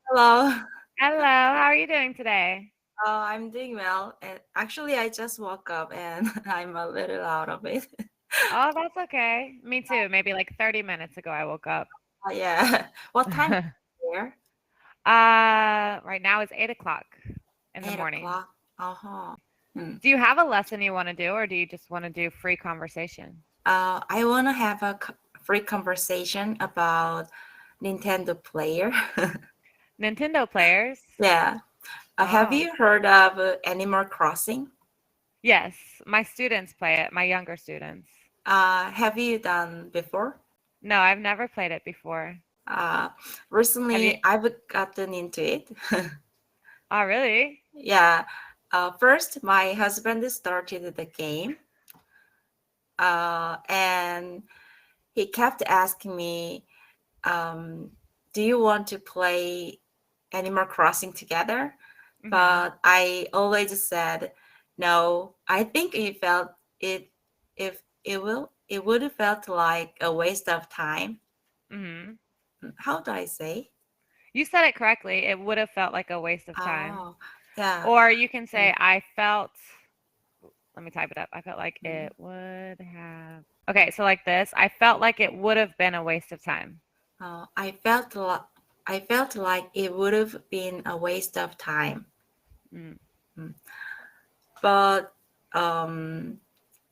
Hello. Hello, how are you doing today? I'm doing well. And actually, I just woke up and I'm a little out of it. Oh, that's okay. Me too. Maybe like 30 minutes ago I woke up. Yeah. What time is it here? Right now it's 8 o'clock in the Eight morning. o'clock. Uh-huh. Hmm. Do you have a lesson you want to do, or do you just want to do free conversation? I want to have a free conversation about Nintendo player. Nintendo players? Yeah. Have Oh, you heard of Animal Crossing? yes. My students play it, my younger students. Have you done before? No, I've never played it before. Uh, Have you? Recently, I've gotten into it. Oh, really? Yeah. First, my husband started the game, and he kept asking me, um, "Do you want to play Animal Crossing together?" Mm-hmm. But I always said, "No. I think it felt it if it would have felt like a waste of time." Mm-hmm. How do I say? You said it correctly. It would have felt like a waste of time. Oh, yeah. Or you can say, Mm, I felt, let me type it up. I felt like mm. it would have. Okay, so like this, I felt like it would have been a waste of time. I felt like it would have been a waste of time. Mm. Mm. But um,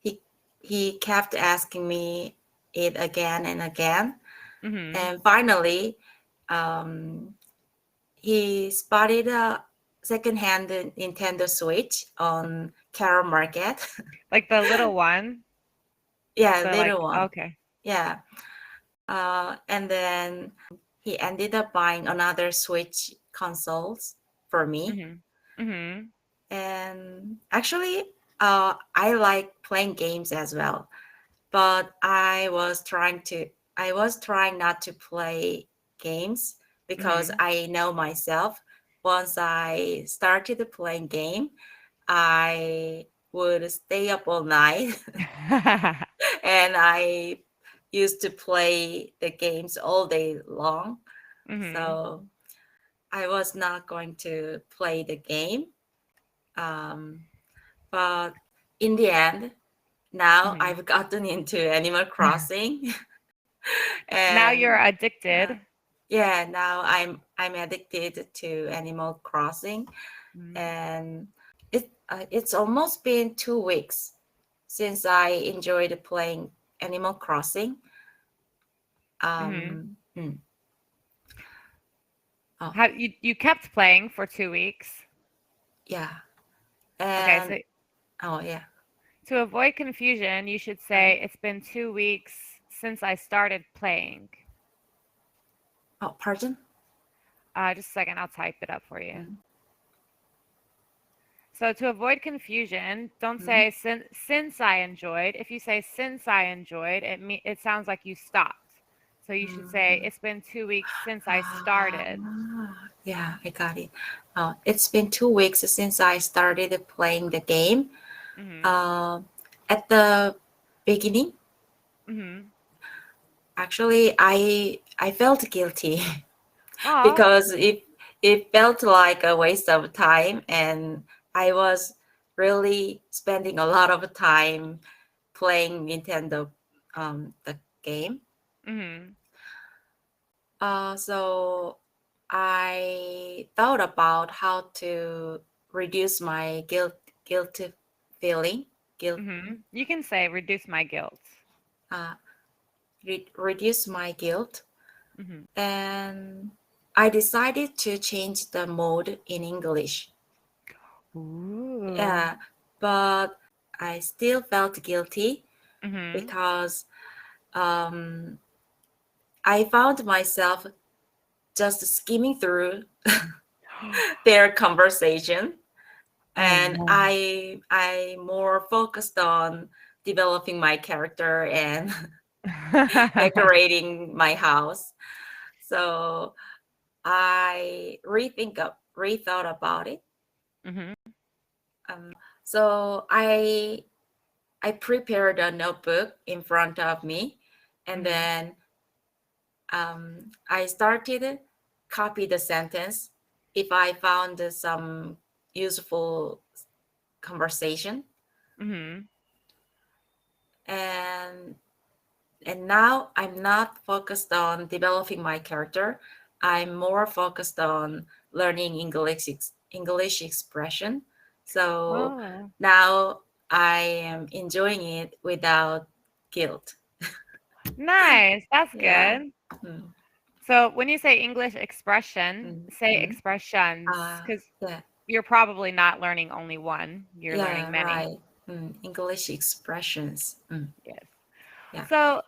he he kept asking me it again and again, Mm-hmm. and finally, um, he spotted a secondhand Nintendo Switch on Carol Market. Like the little one, Yeah, the like, little one. okay. Yeah, and then he ended up buying another Switch consoles for me. Mm-hmm. Mm-hmm. And actually, I like playing games as well. But I was trying not to play games because Mm-hmm. I know myself. Once I started playing game, I would stay up all night and I used to play the games all day long. Mm-hmm. So I was not going to play the game. Um, but in the end, now Mm-hmm. I've gotten into Animal Crossing, Now you're and uh, addicted. yeah, now I'm addicted to Animal Crossing, Mm-hmm. and it's almost been 2 weeks since I enjoyed playing Animal Crossing. Mm-hmm. Mm, oh How you kept playing for 2 weeks. yeah, Okay, and so oh yeah, to avoid confusion, you should uh, say it's been 2 weeks since I started playing. oh pardon. Just a second, I'll type it up for you. Mm, So to avoid confusion, don't mm. say since I enjoyed. If you say since I enjoyed, it sounds like you stopped. So you should say Mm. it's been 2 weeks since I Ah, started. yeah, I got it. It's been 2 weeks since I started playing the game. Mhm. Uh, at the beginning, Mhm. actually, I felt guilty Oh. because it felt like a waste of time, and I was really spending a lot of time playing Nintendo, the game. Mhm. So I thought about how to reduce my guilt feeling, guilt, Mhm. You can say reduce my guilt. uh, reduce my guilt, Mhm. and I decided to change the mode in English. Ooh. Yeah, but I still felt guilty Mhm. because um, I found myself just skimming through their conversation, Oh and no. I more focused on developing my character and decorating my house. So I rethought about it. Mhm. So I prepared a notebook in front of me, and Mhm. then I started. copy the sentence if I found some useful conversation. Mm-hmm. And now I'm not focused on developing my character. I'm more focused on learning English expression. So Oh, now I am enjoying it without guilt. nice. That's Yeah. good. Mm, So when you say English expression, mm, say mm. expressions, because Yeah. you're probably not learning only one, you're learning Yeah, many. right. English expressions. Yes. Yeah. So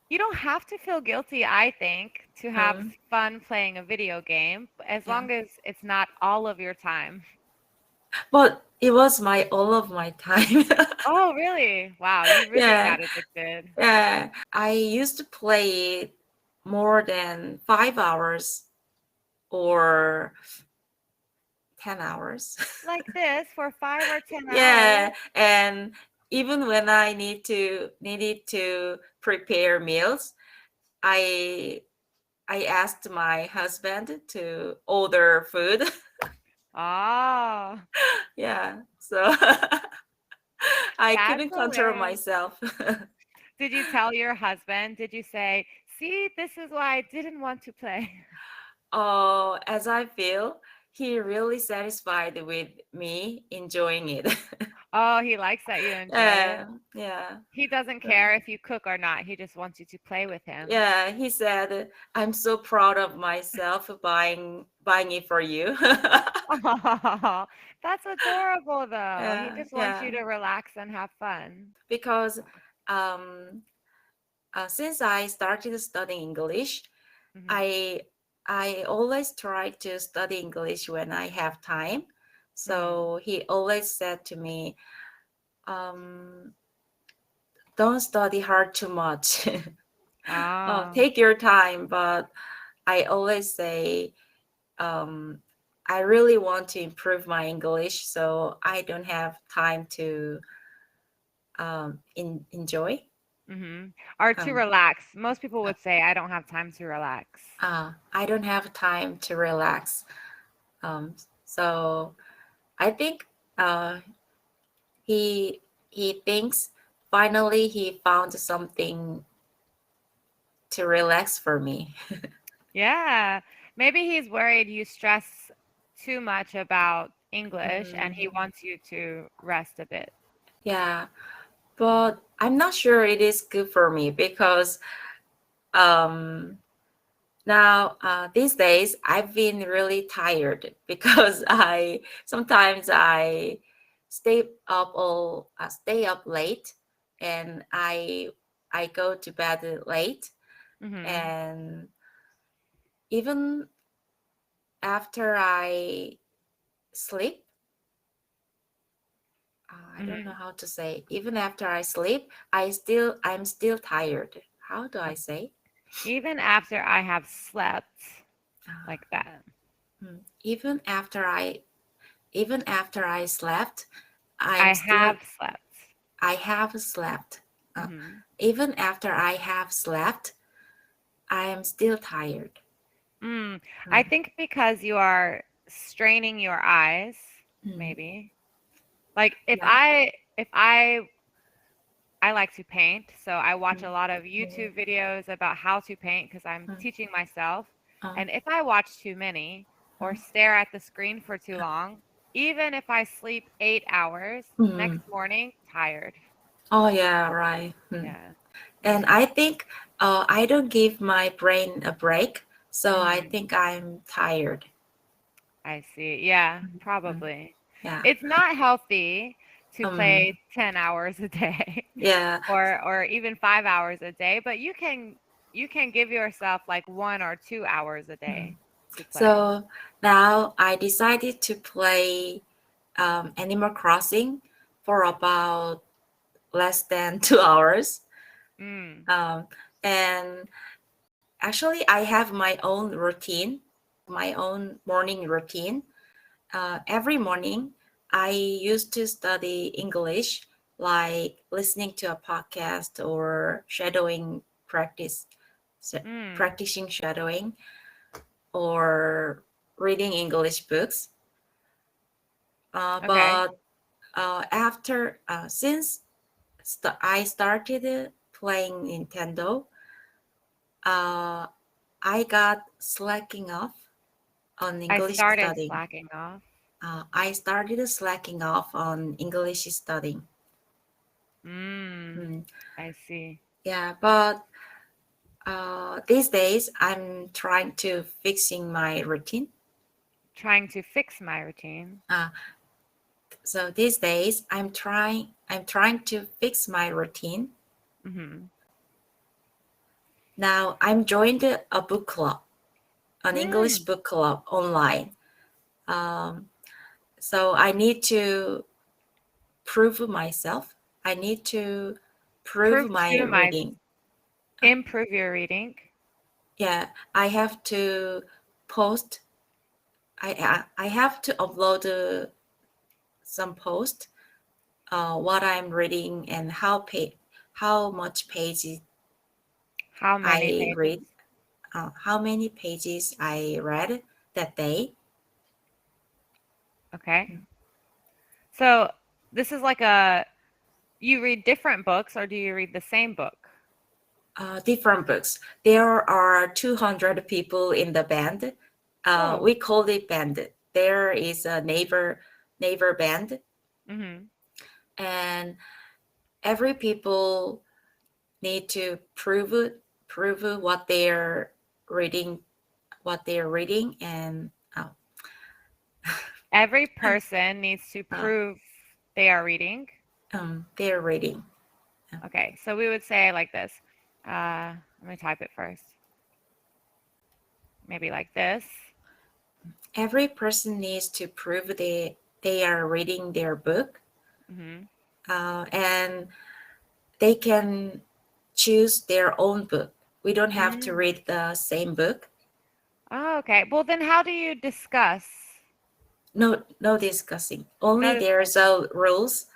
you don't have to feel guilty, I think, to have Mm, fun playing a video game, as yeah. long as it's not all of your time. But it was my all of my time. Oh, really? Wow, you really Yeah. got addicted. Yeah. I used to play it more than 5 hours or 10 hours. Like this for 5 or 10 hours? Yeah. And even when I needed to prepare meals, I asked my husband to order food. Oh, Yeah. So I that's couldn't control hilarious. myself. Did you tell your husband? Did you say, see, this is why I didn't want to play? Oh, as I feel, he really satisfied with me enjoying it. Oh, he likes that you enjoy it. Yeah, yeah. He doesn't So, care if you cook or not. He just wants you to play with him. yeah, he said, "I'm so proud of myself buying it for you." Oh, that's adorable, though. He Yeah, just wants you yeah. to relax and have fun. Because um, since I started studying English, Hmm. I I always try to study English when I have time. Hmm. So he always said to me, um, "Don't study hard too much. Oh. Take your time." But I always say, um, I really want to improve my English, so I don't have time to enjoy. Hmm. Or to Um, relax. Most people would say, I don't have time to relax. I don't have time to relax. Um, so I think uh, he thinks finally he found something to relax for me. Yeah. Maybe he's worried you stress too much about English and he Mm, wants you to rest a bit. yeah, but I'm not sure it is good for me because um, now these days I've been really tired because I sometimes I stay up late, and I go to bed late, Hmm. and even after I sleep, I don't know Hmm. how to say. Even after I sleep, I'm still tired. How do I say? Even after I have slept Uh, like that. Even after I slept, I'm I still have slept. I have slept. Uh, Hmm. Even after I have slept, I am still tired. Mm. I Mm, think because you are straining your eyes, mm, maybe. Like yeah. if I like to paint, so I watch Mm, a lot of mm, YouTube videos about how to paint because I'm mm, teaching myself. uh, And if I watch too many or stare at the screen for too long, even if I sleep 8 hours, mm. next morning, tired. Oh yeah, right. Yeah. And I think I don't give my brain a break, so I Hmm. think I'm tired. I see. Yeah, Mm, probably. yeah. It's not healthy to Um. play 10 hours a day Yeah. or even 5 hours a day, but you can give yourself like 1 or 2 hours a Mm. day to play. So now I decided to play Animal Crossing for about less than 2 hours. Mm. Um, and actually, I have my own routine, my own morning routine. Every morning, I used to study English, like listening to a podcast or shadowing practice, Mm. practicing shadowing. or reading English books. Okay. But after since I started playing Nintendo, I got slacking off on I English started studying. slacking off. I started slacking off on English studying. I see. Yeah, but these days I'm trying to fixing my routine. Trying to fix my routine. So these days I'm trying to fix my routine. Now I'm joined a book club, an English book club online. So I need to prove myself. I need to prove my reading. Improve your reading. Yeah, I have to post. I have to upload some post, what I'm reading and how much pages How many I pages? read, how many pages I read that day. Okay. So this is like you read different books, or do you read the same book? Different books. There are 200 people in the band. We call it band. There is a neighbor band, and every people need to prove what they're reading, and every person needs to prove they are reading. They're reading. Okay, so we would say like this. Let me type it first. Maybe like this. Every person needs to prove they are reading their book, and they can choose their own book. We don't have to read the same book. Oh, okay. Well, then how do you discuss? No discussing. Only there's rules.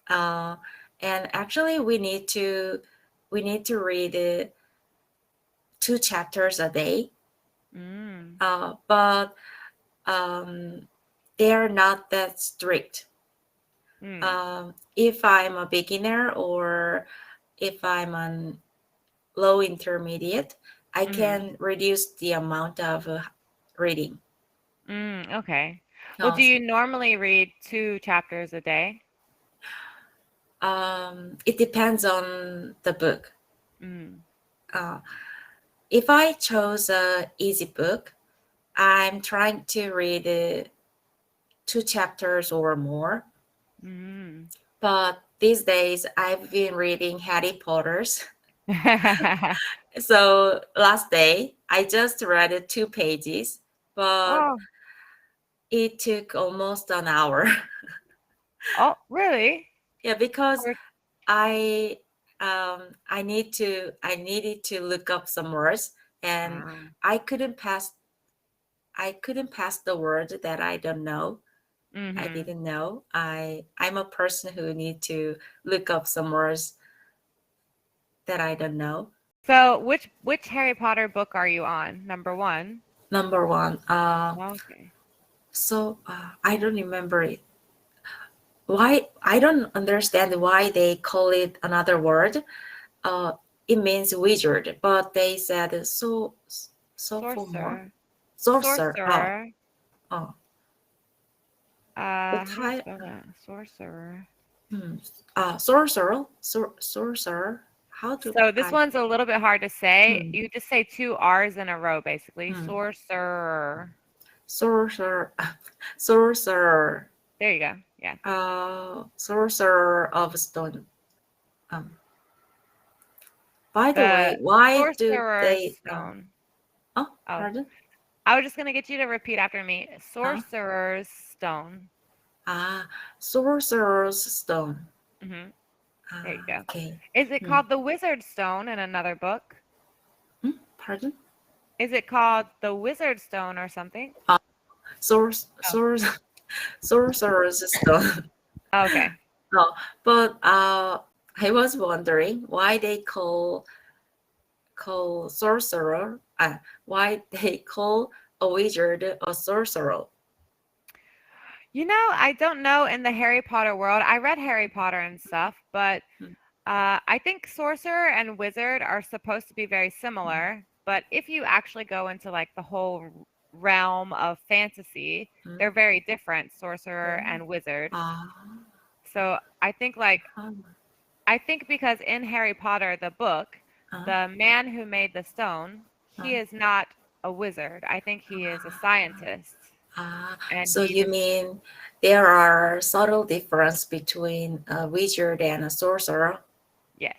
And actually, we need to read 2 chapters a day. But they are not that strict. If I'm a beginner or if I'm on low intermediate, I can reduce the amount of reading. Okay. Well, do you normally read 2 chapters a day? It depends on the book. If I chose a easy book, I'm trying to read 2 chapters or more. But these days, I've been reading Harry Potter's. So last day, I just read 2 pages, but it took almost an hour. Oh, really? Yeah, because I needed to look up some words, and I couldn't pass the word that I don't know. I didn't know. I'm a person who need to look up some words that I don't know. So which Harry Potter book are you on? Number 1? Number 1. Okay. So I don't remember it. Why? I don't understand why they call it another word. It means wizard, but they said sophomore. Sorcerer. Sorcerer. Oh. How do you spell that? Sorcerer. Sorcerer. How do? So this one's a little bit hard to say. You just say 2 R's in a row, basically. Sorcerer. Sorcerer. There you go. Yeah. Sorcerer of Stone. By the way, why do they? Stone. Pardon? I was just gonna get you to repeat after me. Sorcerer's Stone. Sorcerer's Stone. There you go. Okay. Is it called the Wizard Stone in another book? Pardon? Is it called the Wizard Stone or something? Sorcerer's Stone. Okay. No, but I was wondering why they call sorcerer. Why they call a wizard or sorcerer? You know, I don't know in the Harry Potter world. I read Harry Potter and stuff, but Mm. I think sorcerer and wizard are supposed to be very similar. But if you actually go into like the whole realm of fantasy, they're Mm. very different, sorcerer Oh. and wizard. Ah. So I think like Ah. I think because in Harry Potter, the book, Ah. the man who made the stone, he Ah. is not a wizard. I think he is a scientist. Ah. And So he you just, mean there are subtle difference between a wizard and a sorcerer? yes.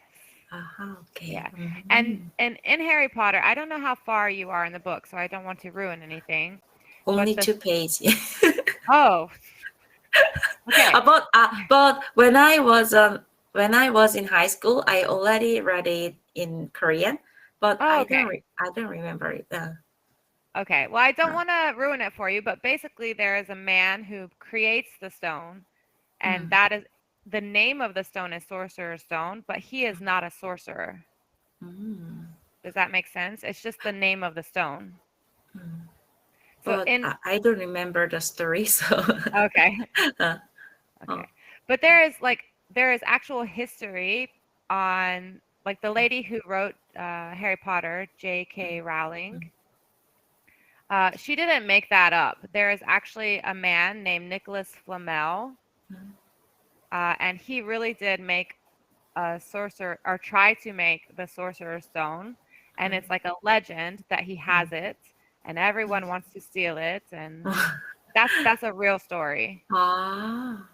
Okay. Yeah. And Mhm. and in Harry Potter, I don't know how far you are in the book, so I don't want to ruin anything. But Only the 2 pages. oh, okay. But when I was in high school, I already read it in Korean, but Oh, okay. I don't remember it. Okay. Well, I don't Uh, want to ruin it for you, but basically there is a man who creates the stone, and mm, that is the name of the stone is Sorcerer's Stone, but he is not a sorcerer. mm, Does that make sense? It's just the name of the stone. mm. So But in I don't remember the story, so okay. uh, Okay. oh, But there is actual history on like the lady who wrote Harry Potter, J.K. Rowling. mm, She didn't make that up. There is actually a man named Nicholas Flamel, mm, and he really did make a sorcerer or try to make the Sorcerer's Stone, and it's like a legend that he has it, and everyone wants to steal it, and mm. that's a real story. Ah.